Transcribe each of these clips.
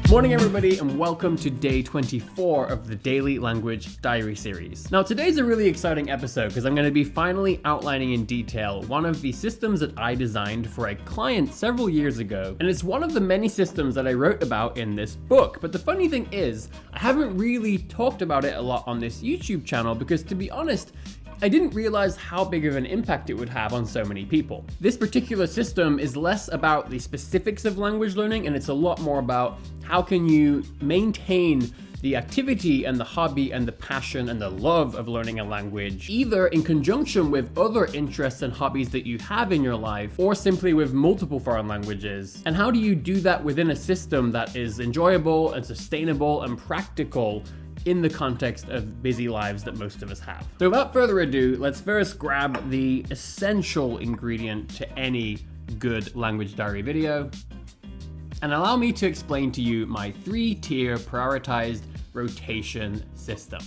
Morning everybody, and welcome to day 24 of the Daily Language Diary series. Now today's a really exciting episode because I'm going to be finally outlining in detail one of the systems that I designed for a client several years ago, and it's one of the many systems that I wrote about in this book. But the funny thing is, I haven't really talked about it a lot on this YouTube channel because, to be honest, I didn't realize how big of an impact it would have on so many people. This particular system is less about the specifics of language learning, and it's a lot more about how can you maintain the activity and the hobby and the passion and the love of learning a language, either in conjunction with other interests and hobbies that you have in your life, or simply with multiple foreign languages. And how do you do that within a system that is enjoyable and sustainable and practical in the context of busy lives that most of us have? So without further ado, let's first grab the essential ingredient to any good language diary video, and allow me to explain to you my 3-tier prioritized rotation system.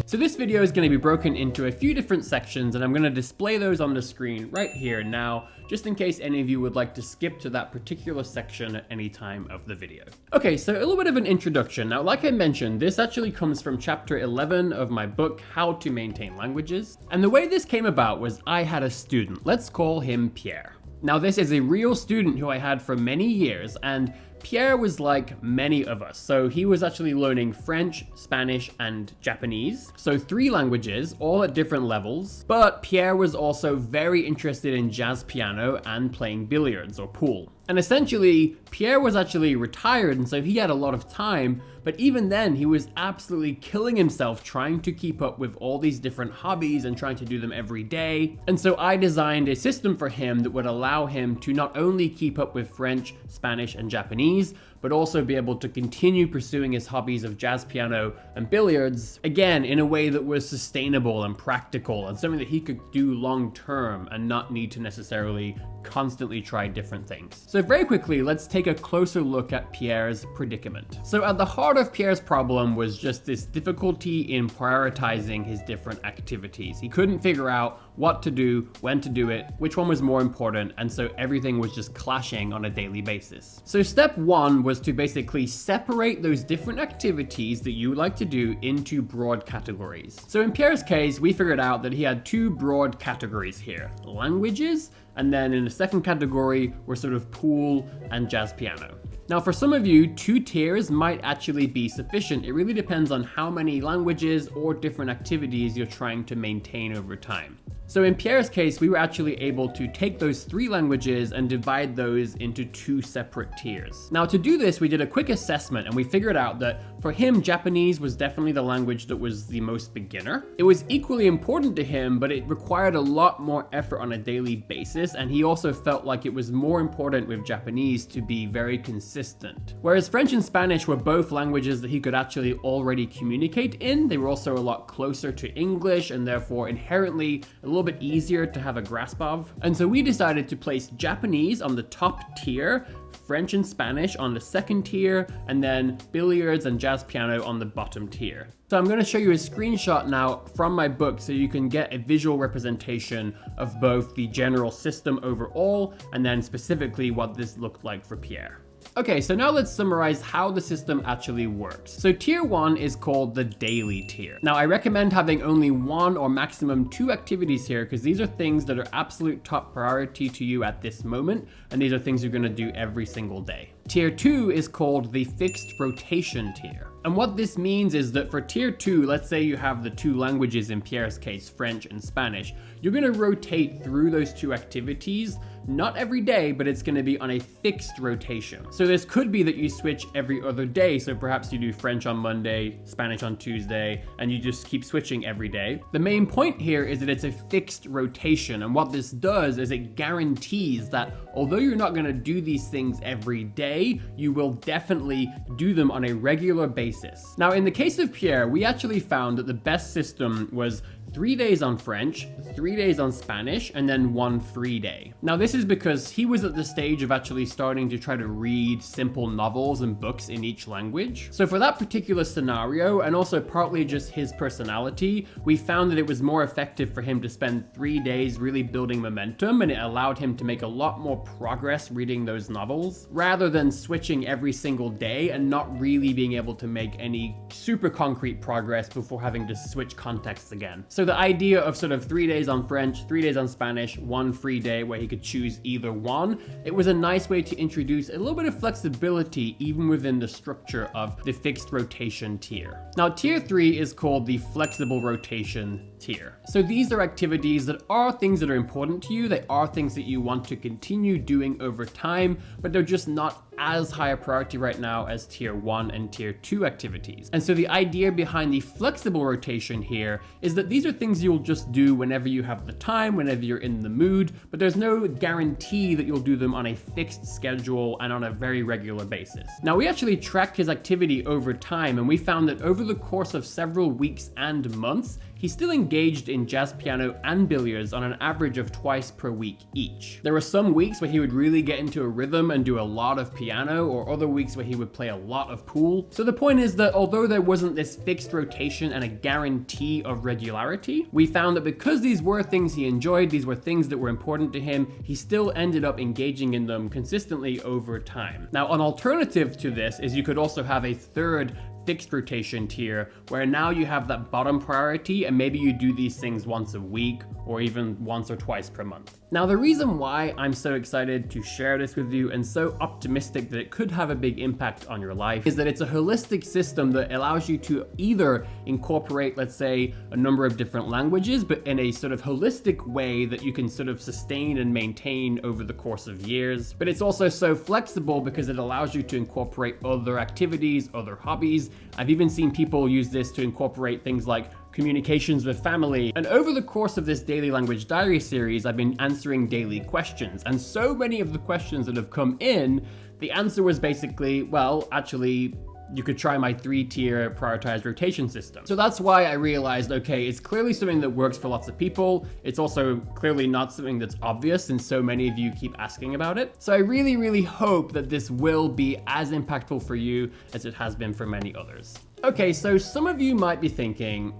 So this video is going to be broken into a few different sections, and I'm going to display those on the screen right here now, just in case any of you would like to skip to that particular section at any time of the video. Okay, so a little bit of an introduction. Now, like I mentioned, this actually comes from chapter 11 of my book, How to Maintain Languages. And the way this came about was I had a student. Let's call him Pierre. Now, this is a real student who I had for many years, and Pierre was like many of us. So he was actually learning French, Spanish, and Japanese. So 3 languages, all at different levels. But Pierre was also very interested in jazz piano and playing billiards or pool. And essentially, Pierre was actually retired, and so he had a lot of time, but even then he was absolutely killing himself trying to keep up with all these different hobbies and trying to do them every day. And so I designed a system for him that would allow him to not only keep up with French, Spanish, and Japanese, but also be able to continue pursuing his hobbies of jazz piano and billiards, again, in a way that was sustainable and practical and something that he could do long term and not need to necessarily constantly try different things. So very quickly, let's take a closer look at Pierre's predicament. So at the heart of Pierre's problem was just this difficulty in prioritizing his different activities. He couldn't figure out what to do, when to do it, which one was more important, and so everything was just clashing on a daily basis. So step 1 was to basically separate those different activities that you like to do into broad categories. So in Pierre's case, we figured out that he had 2 broad categories here: languages, and then in the second category were sort of pool and jazz piano. Now, for some of you, 2 tiers might actually be sufficient. It really depends on how many languages or different activities you're trying to maintain over time. So in Pierre's case, we were actually able to take those 3 languages and divide those into 2 separate tiers. Now, to do this, we did a quick assessment, and we figured out that for him, Japanese was definitely the language that was the most beginner. It was equally important to him, but it required a lot more effort on a daily basis, and he also felt like it was more important with Japanese to be very consistent. Whereas French and Spanish were both languages that he could actually already communicate in. They were also a lot closer to English, and therefore inherently a little bit easier to have a grasp of. And so we decided to place Japanese on the top tier, French and Spanish on the second tier, and then billiards and jazz piano on the bottom tier. So I'm going to show you a screenshot now from my book so you can get a visual representation of both the general system overall and then specifically what this looked like for Pierre. Okay, so now let's summarize how the system actually works. So tier 1 is called the daily tier. Now, I recommend having only 1 or maximum 2 activities here because these are things that are absolute top priority to you at this moment, and these are things you're going to do every single day. Tier 2 is called the fixed rotation tier. And what this means is that for tier 2, let's say you have the 2 languages in Pierre's case, French and Spanish, you're going to rotate through those 2 activities, not every day, but it's going to be on a fixed rotation. So this could be that you switch every other day. So perhaps you do French on Monday, Spanish on Tuesday, and you just keep switching every day. The main point here is that it's a fixed rotation. And what this does is it guarantees that although you're not going to do these things every day, you will definitely do them on a regular basis. Now, in the case of Pierre, we actually found that the best system was 3 days on French, 3 days on Spanish, and then 1 free day. Now this is because he was at the stage of actually starting to try to read simple novels and books in each language. So for that particular scenario, and also partly just his personality, we found that it was more effective for him to spend 3 days really building momentum, and it allowed him to make a lot more progress reading those novels, rather than switching every single day and not really being able to make any super concrete progress before having to switch contexts again. So the idea of sort of 3 days on French, 3 days on Spanish, 1 free day where he could choose either one, it was a nice way to introduce a little bit of flexibility even within the structure of the fixed rotation tier. Now tier 3 is called the flexible rotation tier. So these are activities that are things that are important to you, they are things that you want to continue doing over time, but they're just not as high a priority right now as tier 1 and tier 2 activities. And so the idea behind the flexible rotation here is that these are things you'll just do whenever you have the time, whenever you're in the mood, but there's no guarantee that you'll do them on a fixed schedule and on a very regular basis. Now we actually tracked his activity over time, and we found that over the course of several weeks and months, he still engaged in jazz piano and billiards on an average of twice per week each. There were some weeks where he would really get into a rhythm and do a lot of piano, or other weeks where he would play a lot of pool. So the point is that although there wasn't this fixed rotation and a guarantee of regularity, we found that because these were things he enjoyed, these were things that were important to him, he still ended up engaging in them consistently over time. Now, an alternative to this is you could also have a third fixed rotation tier where now you have that bottom priority and maybe you do these things once a week or even once or twice per month. Now the reason why I'm so excited to share this with you and so optimistic that it could have a big impact on your life is that it's a holistic system that allows you to either incorporate, let's say, a number of different languages, but in a sort of holistic way that you can sort of sustain and maintain over the course of years. But it's also so flexible because it allows you to incorporate other activities, other hobbies. I've even seen people use this to incorporate things like communications with family. And over the course of this daily language diary series, I've been answering daily questions. And so many of the questions that have come in, the answer was basically, well, actually, you could try my 3-tier prioritized rotation system. So that's why I realized, okay, it's clearly something that works for lots of people. It's also clearly not something that's obvious, and so many of you keep asking about it. So I really, really hope that this will be as impactful for you as it has been for many others. Okay, so some of you might be thinking,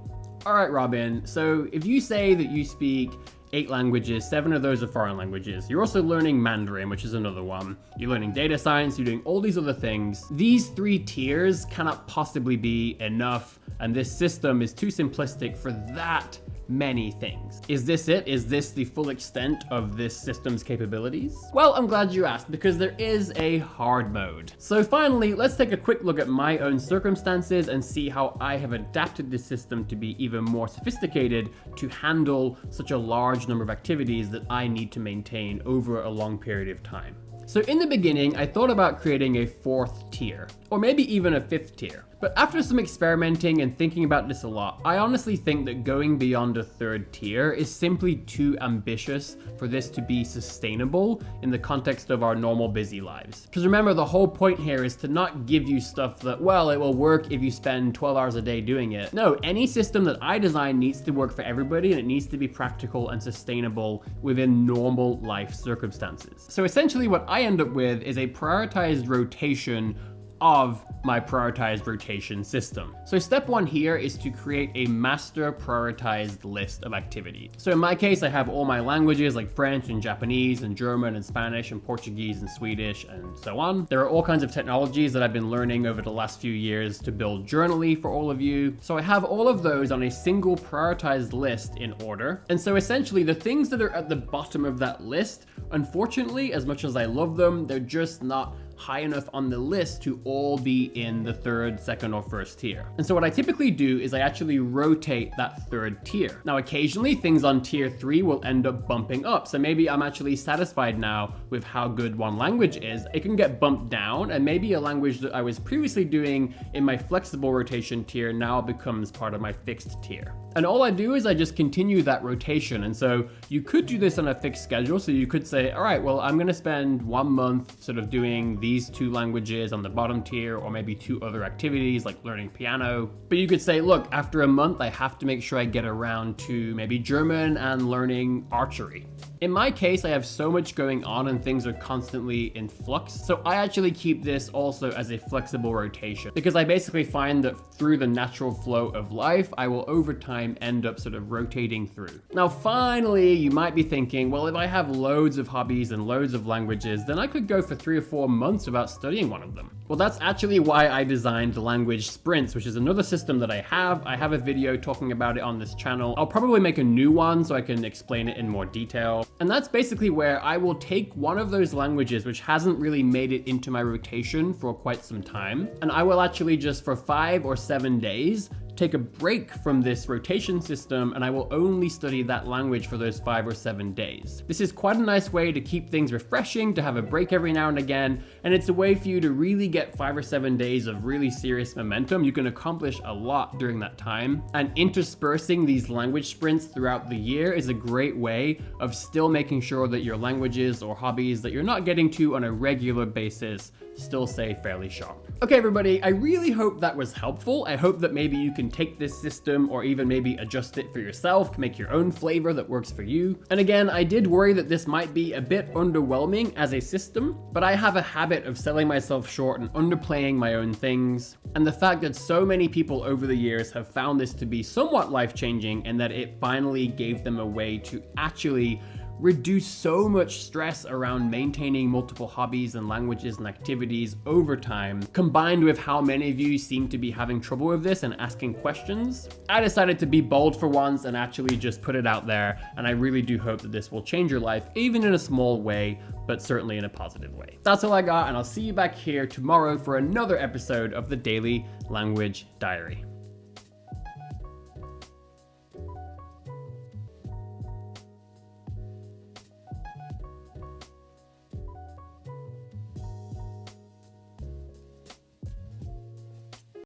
all right, Robin, so if you say that you speak 8 languages, 7 of those are foreign languages. You're also learning Mandarin, which is another one. You're learning data science, you're doing all these other things. These 3 tiers cannot possibly be enough, and this system is too simplistic for that many things. Is this it? Is this the full extent of this system's capabilities? Well, I'm glad you asked, because there is a hard mode. So finally, let's take a quick look at my own circumstances and see how I have adapted this system to be even more sophisticated to handle such a large number of activities that I need to maintain over a long period of time. So in the beginning, I thought about creating a 4th tier, or maybe even a 5th tier. But after some experimenting and thinking about this a lot, I honestly think that going beyond a 3rd tier is simply too ambitious for this to be sustainable in the context of our normal busy lives. Because remember, the whole point here is to not give you stuff that, well, it will work if you spend 12 hours a day doing it. No, any system that I design needs to work for everybody, and it needs to be practical and sustainable within normal life circumstances. So essentially what I end up with is a prioritized rotation of my prioritized rotation system. So step 1 here is to create a master prioritized list of activities. So in my case, I have all my languages like French and Japanese and German and Spanish and Portuguese and Swedish and so on. There are all kinds of technologies that I've been learning over the last few years to build Journaly for all of you. So I have all of those on a single prioritized list in order. And so essentially the things that are at the bottom of that list, unfortunately, as much as I love them, they're just not high enough on the list to all be in the 3rd, 2nd, or 1st tier. And so what I typically do is I actually rotate that 3rd tier. Now, occasionally things on tier 3 will end up bumping up. So maybe I'm actually satisfied now with how good one language is. It can get bumped down, and maybe a language that I was previously doing in my flexible rotation tier now becomes part of my fixed tier. And all I do is I just continue that rotation. And so you could do this on a fixed schedule. So you could say, all right, well, I'm going to spend 1 month sort of doing these these 2 languages on the bottom tier, or maybe 2 other activities like learning piano. But you could say, look, after a month, I have to make sure I get around to maybe German and learning archery. In my case, I have so much going on and things are constantly in flux, so I actually keep this also as a flexible rotation, because I basically find that through the natural flow of life, I will over time end up sort of rotating through. Now, finally, you might be thinking, well, if I have loads of hobbies and loads of languages, then I could go for 3 or 4 months without studying one of them. Well, that's actually why I designed language sprints, which is another system that I have. I have a video talking about it on this channel. I'll probably make a new one so I can explain it in more detail. And that's basically where I will take one of those languages which hasn't really made it into my rotation for quite some time, and I will actually just for 5 or 7 days take a break from this rotation system, and I will only study that language for those 5 or 7 days. This is quite a nice way to keep things refreshing, to have a break every now and again, and it's a way for you to really get 5 or 7 days of really serious momentum. You can accomplish a lot during that time, and interspersing these language sprints throughout the year is a great way of still making sure that your languages or hobbies that you're not getting to on a regular basis still stay fairly sharp. Okay, everybody, I really hope that was helpful. I hope that maybe you can take this system or even maybe adjust it for yourself, make your own flavor that works for you. And again, I did worry that this might be a bit underwhelming as a system, but I have a habit of selling myself short and underplaying my own things. And the fact that so many people over the years have found this to be somewhat life-changing, and that it finally gave them a way to actually reduce so much stress around maintaining multiple hobbies and languages and activities over time, combined with how many of you seem to be having trouble with this and asking questions, I decided to be bold for once and actually just put it out there. And I really do hope that this will change your life, even in a small way, but certainly in a positive way. That's all I got, and I'll see you back here tomorrow for another episode of the Daily Language Diary.